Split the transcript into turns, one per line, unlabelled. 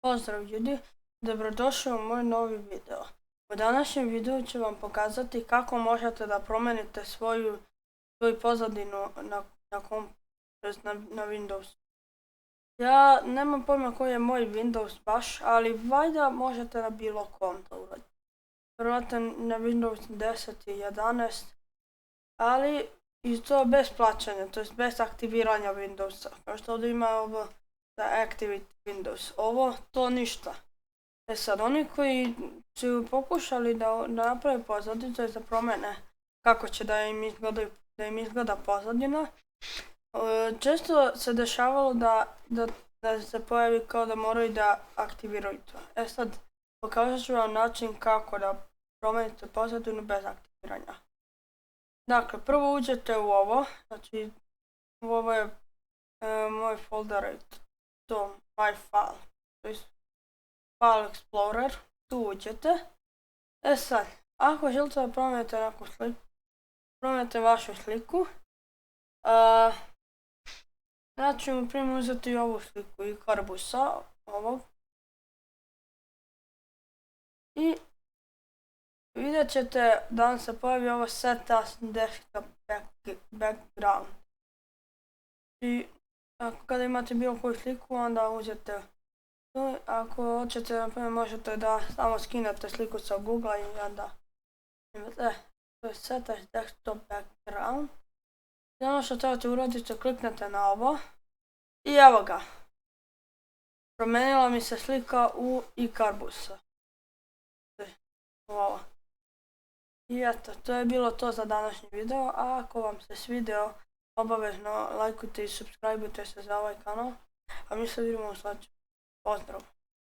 Pozdrav ljudi, dobrodošli u moj novi video. U današnjem videu ću vam pokazati kako možete da promijenite svoju pozadinu na Windowsu. Ja nemam pojma koji je moj Windows baš, ali valjda možete na bilo kom to uraditi. Vjerojatno na Windows 10 i 11, ali i to bez plaćanja, to jest bez aktiviranja Windowsa. Kao što ovdje ima ovo za Activate Windows, ovo to ništa. Sad, oni koji su pokušali da naprave pozadinu, to je da promene kako će da im izgleda pozadina, često se dešavalo da se pojavi kao da moraju da aktiviraju to. Sad, pokazat ću vam način kako da promenite pozadinu bez aktiviranja. Dakle, prvo uđete u ovo, znači ovo je moj folder, to my file, to je File Explorer, tu uđete. Sad, ako želite da promijenite neku sliku, promijenite vašu sliku, ja ću mu primjer uzeti ovu sliku i karbusa, ovog. I vidjet ćete da vam se pojavi ovo Set as Desktop Background. I kada imate bilo koju sliku, onda uzete tu. Ako hoćete, naprimjer, možete da samo skinete sliku sa Google i onda imate, to je Set as Desktop Background. I ono što trebate uraditi, kliknete na ovo i evo ga. Promijenila mi se slika u iCarbusa. Ovo. I eto, to je bilo to za današnji video, a ako vam se svidio, obavezno lajkujte i subscribeujte se za ovaj kanal, a mi se vidimo u sljedećem. Pozdrav!